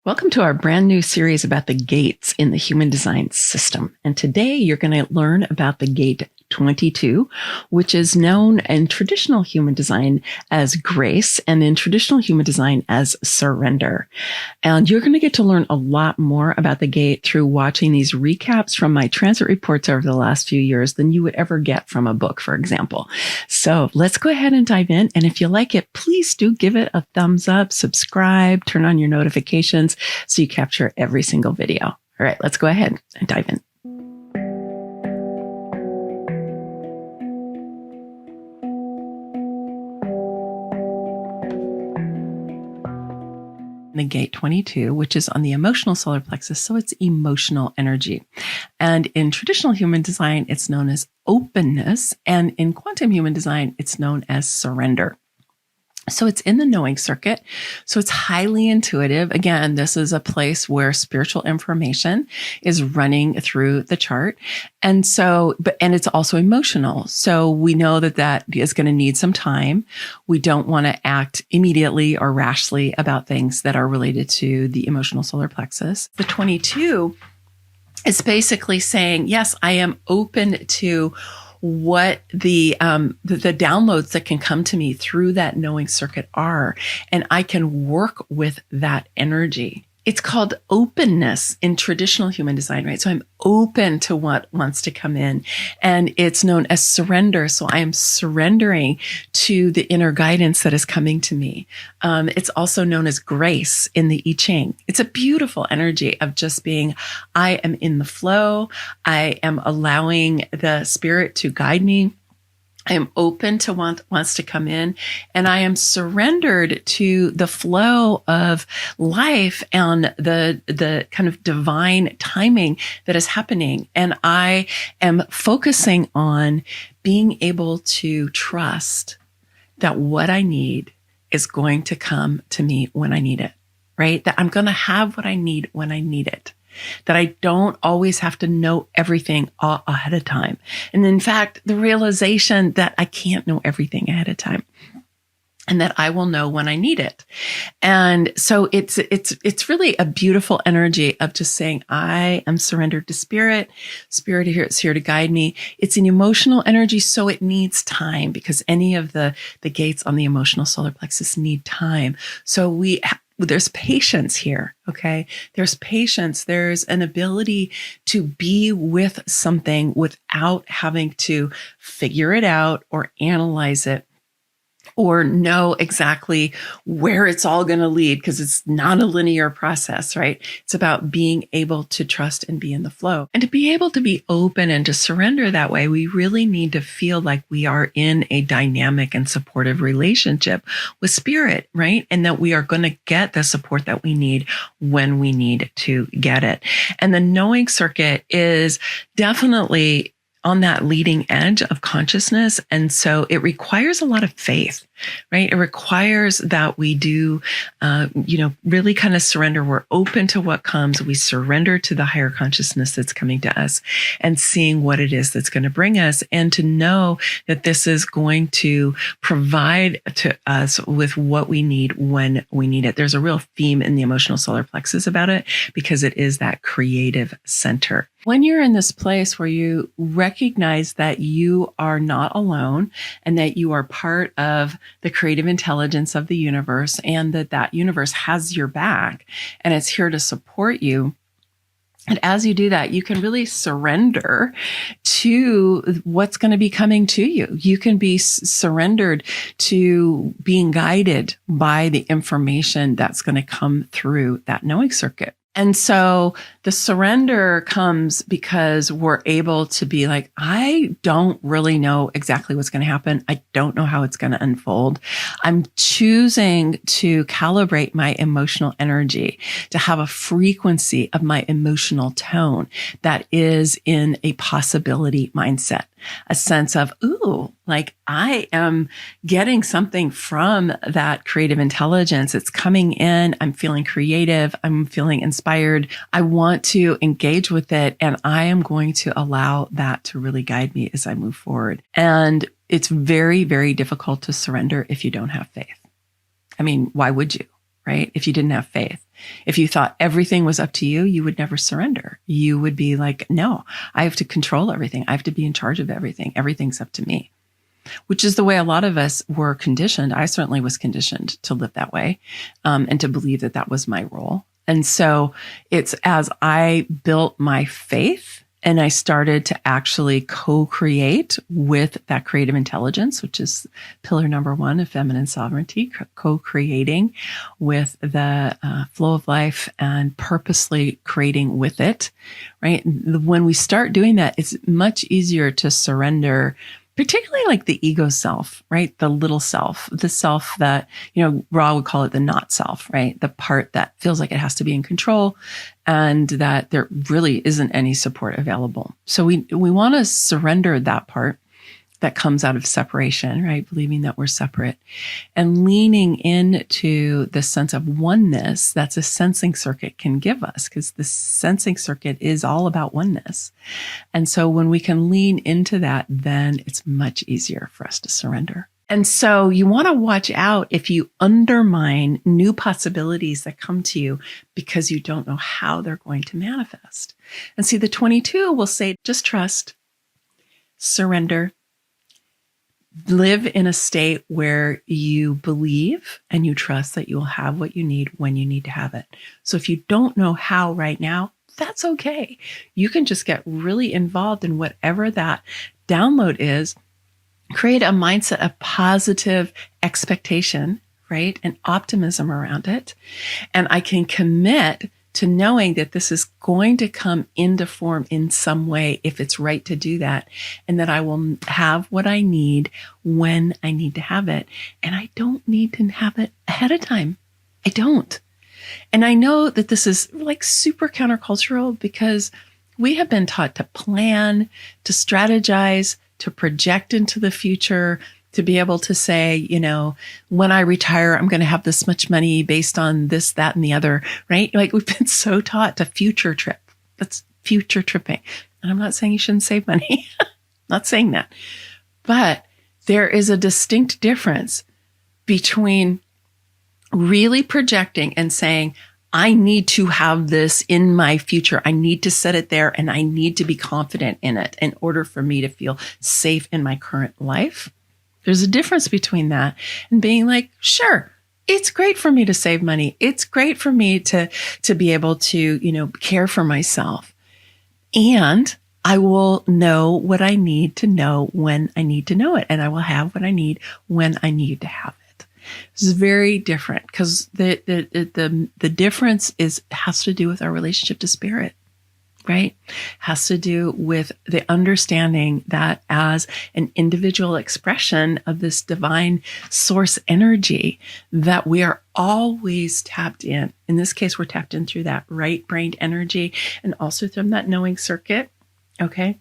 Welcome to our brand new series about the gates in the human design system. And today you're going to learn about the gate 22, which is known in traditional human design as grace and in traditional human design as surrender. And you're going to get to learn a lot more about the gate through watching these recaps from my transit reports over the last few years than you would ever get from a book, for example. So let's go ahead and dive in. And if you like it, please do give it a thumbs up, subscribe, turn on your notifications so you capture every single video. All right, let's go ahead and dive in. The gate 22, which is on the emotional solar plexus. So it's emotional energy. And in traditional human design, it's known as openness. And in quantum human design, it's known as surrender. So it's in the knowing circuit. So it's highly intuitive. Again, this is a place where spiritual information is running through the chart. And so, and it's also emotional. So we know that that is going to need some time. We don't want to act immediately or rashly about things that are related to the emotional solar plexus. The 22 is basically saying, yes, I am open to what the downloads that can come to me through that knowing circuit are, and I can work with that energy. It's called openness in traditional human design, right? So I'm open to what wants to come in, and it's known as surrender. So I am surrendering to the inner guidance that is coming to me. It's also known as grace in the I Ching. It's a beautiful energy of just being, I am in the flow. I am allowing the spirit to guide me. I am open to what wants to come in, and I am surrendered to the flow of life and the kind of divine timing that is happening. And I am focusing on being able to trust that what I need is going to come to me when I need it, right? That I'm going to have what I need when I need it. That I don't always have to know everything ahead of time. And in fact, the realization that I can't know everything ahead of time and that I will know when I need it. And so it's really a beautiful energy of just saying, I am surrendered to spirit. Spirit is here to guide me. It's an emotional energy, so it needs time because any of the gates on the emotional solar plexus need time. So there's patience here, okay? There's patience. There's an ability to be with something without having to figure it out or analyze it or know exactly where it's all going to lead, because it's not a linear process, right? It's about being able to trust and be in the flow. And to be able to be open and to surrender that way, we really need to feel like we are in a dynamic and supportive relationship with spirit, right? And that we are going to get the support that we need when we need to get it. And the knowing circuit is definitely on that leading edge of consciousness. And so it requires a lot of faith, right? It requires that we do, really kind of surrender. We're open to what comes. We surrender to the higher consciousness that's coming to us and seeing what it is that's going to bring us, and to know that this is going to provide to us with what we need when we need it. There's a real theme in the emotional solar plexus about it because it is that creative center. When you're in this place where you recognize that you are not alone and that you are part of the creative intelligence of the universe and that universe has your back and it's here to support you. And as you do that, you can really surrender to what's going to be coming to you. You can be surrendered to being guided by the information that's going to come through that knowing circuit. And so the surrender comes because we're able to be like, I don't really know exactly what's going to happen. I don't know how it's going to unfold. I'm choosing to calibrate my emotional energy, to have a frequency of my emotional tone that is in a possibility mindset, a sense of, ooh, like I am getting something from that creative intelligence. It's coming in. I'm feeling creative. I'm feeling inspired. I want to engage with it. And I am going to allow that to really guide me as I move forward. And it's very, very difficult to surrender if you don't have faith. I mean, why would you? right? If you didn't have faith, if you thought everything was up to you, you would never surrender. You would be like, no, I have to control everything. I have to be in charge of everything. Everything's up to me, which is the way a lot of us were conditioned. I certainly was conditioned to live that way, and to believe that that was my role. And so it's as I built my faith and I started to actually co-create with that creative intelligence, which is pillar number 1 of feminine sovereignty, co-creating with the flow of life and purposely creating with it, right? When we start doing that, it's much easier to surrender, particularly like the ego self, right? The little self, the self that, Ra would call it the not self, right? The part that feels like it has to be in control and that there really isn't any support available. So we want to surrender that part that comes out of separation, right? Believing that we're separate and leaning into the sense of oneness that's a sensing circuit can give us, because the sensing circuit is all about oneness. And so when we can lean into that, then it's much easier for us to surrender. And so you want to watch out if you undermine new possibilities that come to you because you don't know how they're going to manifest. And see, the 22 will say, just trust, surrender, live in a state where you believe and you trust that you will have what you need when you need to have it. So if you don't know how right now, that's okay. You can just get really involved in whatever that download is. Create a mindset of positive expectation, right? And optimism around it. And I can commit to knowing that this is going to come into form in some way if it's right to do that, and that I will have what I need when I need to have it. And I don't need to have it ahead of time. I don't. And I know that this is like super countercultural because we have been taught to plan, to strategize, to project into the future, to be able to say, when I retire, I'm going to have this much money based on this, that, and the other, right? Like we've been so taught to future trip. That's future tripping. And I'm not saying you shouldn't save money. Not saying that. But there is a distinct difference between really projecting and saying, I need to have this in my future. I need to set it there and I need to be confident in it in order for me to feel safe in my current life. There's a difference between that and being like, sure, it's great for me to save money. It's great for me to be able to, care for myself. And I will know what I need to know when I need to know it. And I will have what I need when I need to have it. This is very different because the difference has to do with our relationship to spirit. Right? Has to do with the understanding that as an individual expression of this divine source energy, that we are always tapped in. In this case, we're tapped in through that right-brained energy and also from that knowing circuit. Okay.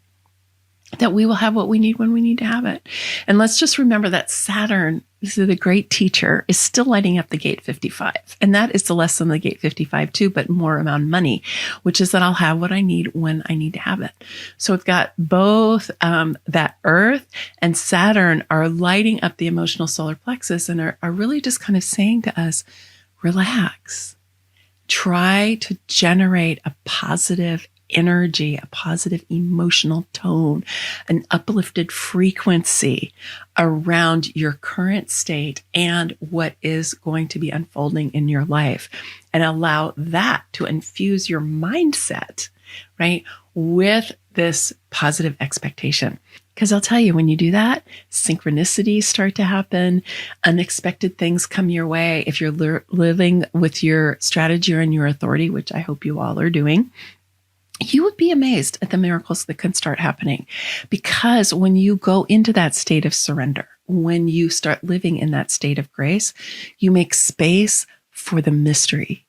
That we will have what we need when we need to have it. And let's just remember that Saturn, this is the great teacher, is still lighting up the Gate 55. And that is the lesson of the Gate 55 too, but more around money, which is that I'll have what I need when I need to have it. So we've got both that Earth and Saturn are lighting up the emotional solar plexus and are really just kind of saying to us, relax. Try to generate a positive energy, a positive emotional tone, an uplifted frequency around your current state and what is going to be unfolding in your life, and allow that to infuse your mindset, right, with this positive expectation. Because I'll tell you, when you do that, synchronicities start to happen. Unexpected things come your way. If you're living with your strategy and your authority, which I hope you all are doing, you would be amazed at the miracles that can start happening. Because when you go into that state of surrender, when you start living in that state of grace, you make space for the mystery.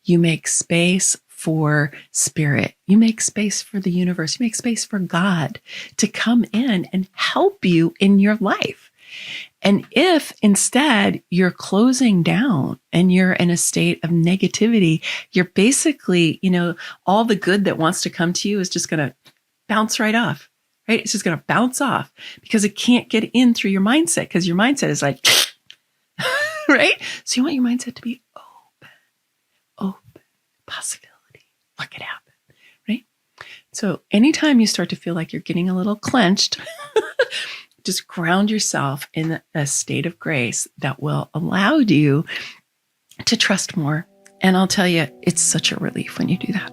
You make space for spirit. You make space for the universe. You make space for God to come in and help you in your life. And if instead you're closing down and you're in a state of negativity, you're basically, all the good that wants to come to you is just going to bounce right off, right? It's just going to bounce off because it can't get in through your mindset because your mindset is like, right? So you want your mindset to be open. possibility. What could happen, right? So anytime you start to feel like you're getting a little clenched, just ground yourself in a state of grace that will allow you to trust more. And I'll tell you, it's such a relief when you do that.